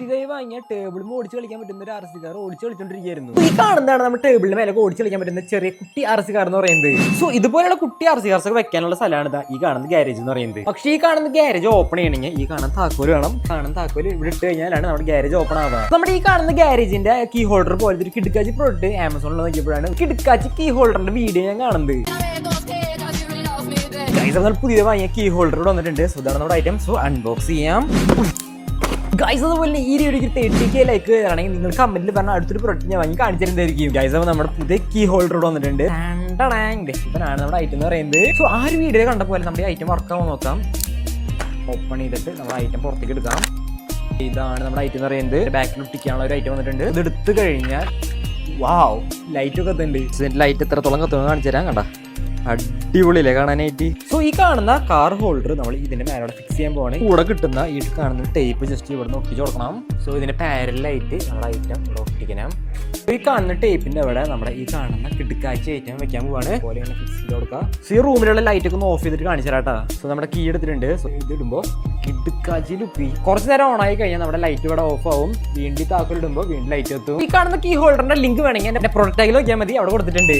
പുതിയതായി വാങ്ങിയ ടേബിളിൽ ഓടിച്ച് കളിക്കാൻ പറ്റുന്ന ഒരു RC കാർ ഓടിച്ച് കളിച്ചോണ്ടിരിക്കുകയായിരുന്നു. ഈ കാണുന്നതാണ് നമ്മൾ ടേബിളിന് മേലെ ഓടിച്ച് കളിക്കാൻ പറ്റുന്ന ചെറിയ കുട്ടി RC കാർ എന്ന് പറയുന്നത്. സോ ഇതുപോലെയുള്ള കുട്ടി RC കാർസ് ഒക്കെ വെക്കാനുള്ള സ്ഥലമാണ് ഈ കാണുന്ന ഗ്യാരേജ് എന്ന് പറയുന്നത്. പക്ഷേ ഈ കാണുന്ന ഗ്യാരേജ് ഓപ്പൺ ചെയ്യണമെങ്കിൽ ഈ കാണുന്ന താക്കോല് വേണം. കാണുന്ന താക്കോല് ഇവിടെ ഇട്ട് കഴിഞ്ഞാലാണ് നമ്മുടെ ഗ്യാരേജ് ഓപ്പൺ ആവുക. നമ്മുടെ ഈ കാണുന്ന ഗ്യാരേജിന്റെ കീ ഹോൾഡർ പോലത്തെ ഒരു കിടക്കാച്ചി പ്രോഡക്റ്റ് ആമസോണിൽ നോക്കിയപ്പോഴാണ് കിടക്കാച്ചി കീ ഹോൾഡറിന്റെ വീഡിയോ ഞാൻ കാണുന്നത്. പുതിയ വാങ്ങിയ കീ ഹോൾഡർ ഇവിടെ വന്നിട്ടുണ്ട്. സോ ഇതാണ് നമ്മുടെ ഐറ്റം. സോ അൺബോക്സ് ചെയ്യാം ഗൈസ്. അതുപോലെ ഈ വീഡിയോക്ക് 30K ലൈക്ക് തരാണെങ്കിൽ നിങ്ങൾ കമന്റിൽ പറഞ്ഞ അടുത്തൊരു പ്രൊഡക്റ്റ് ഞാൻ വാങ്ങി കാണിച്ചിട്ടുണ്ടായിരിക്കും. ഗൈസ് അപ്പോൾ നമ്മുടെ പുതിയ കീ ഹോൾഡർ ഇവിടെ വന്നിട്ടുണ്ട്. ഇതാണ് നമ്മുടെ ഐറ്റം എന്ന് പറയുന്നത്. സോ ആ ഒരു വീഡിയോ കണ്ട പോലെ നമ്മുടെ ഐറ്റം വർക്കാവും നോക്കാം. ഓപ്പൺ ചെയ്തിട്ട് നമ്മുടെ ഐറ്റം പുറത്തേക്ക് എടുക്കാം. ഇതാണ് നമ്മുടെ ഐറ്റം എന്ന് പറയുന്നത്. ബാക്കിൽ ഒട്ടിക്കാനുള്ള ഒരു ഐറ്റം വന്നിട്ടുണ്ട്. ഇത് എടുത്തു കഴിഞ്ഞാൽ വാവ് ലൈറ്റ് ഒക്കെ എത്തുന്നുണ്ട്. ലൈറ്റ് എത്രത്തോളം കത്തുമെന്ന് കാണിച്ചു തരാം. കണ്ട അടിപൊളിയല്ലേ കാണാനായിട്ട്. സോ ഈ കാണുന്ന കാർ ഹോൾഡർ നമ്മൾ ഇതിന്റെ മേലോടെ ഫിക്സ് ചെയ്യാൻ പോവാണ്. കൂടെ കിട്ടുന്ന ഈ കാണുന്ന ടേപ്പ് ജസ്റ്റ് ഇവിടെ ഒട്ടിച്ച് കൊടുക്കണം. സോ ഇതിന്റെ പാരലായിട്ട് നമ്മുടെ ഐറ്റം ഇവിടെ ഒട്ടിക്കണം. ഈ കാണുന്ന ടേപ്പിന്റെ അവിടെ നമ്മുടെ ഈ കാണുന്ന കിടക്കാച്ചി ഐറ്റം വെക്കാൻ പോവാണ്. പോലെ ഫിക്സ് ചെയ്ത് കൊടുക്കാം. സോ ഈ റൂമിലുള്ള ലൈറ്റ് ഒക്കെ ഒന്ന് ഓഫ് ചെയ്തിട്ട് കാണിച്ചു തരാട്ടാ. സോ നമ്മുടെ കീ എടുത്തിട്ടുണ്ട്. സോ ഇത് ഇടുമ്പോൾ കിടക്കാച്ചി ലുപ്പി കുറച്ച് നേരം ഓൺ ആയി കഴിഞ്ഞാൽ നമ്മുടെ ലൈറ്റ് ഇവിടെ ഓഫ് ആവും. വീണ്ടും താക്കോൽ ഇടുമ്പോൾ വീണ്ടും ലൈറ്റ് എത്തും. ഈ കാണുന്ന കീ ഹോൾഡറിന്റെ ലിങ്ക് വേണമെങ്കിൽ എന്റെ പ്രൊഡക്റ്റ് ആയി നോക്കിയാൽ മതി. അവിടെ കൊടുത്തിട്ടുണ്ട്.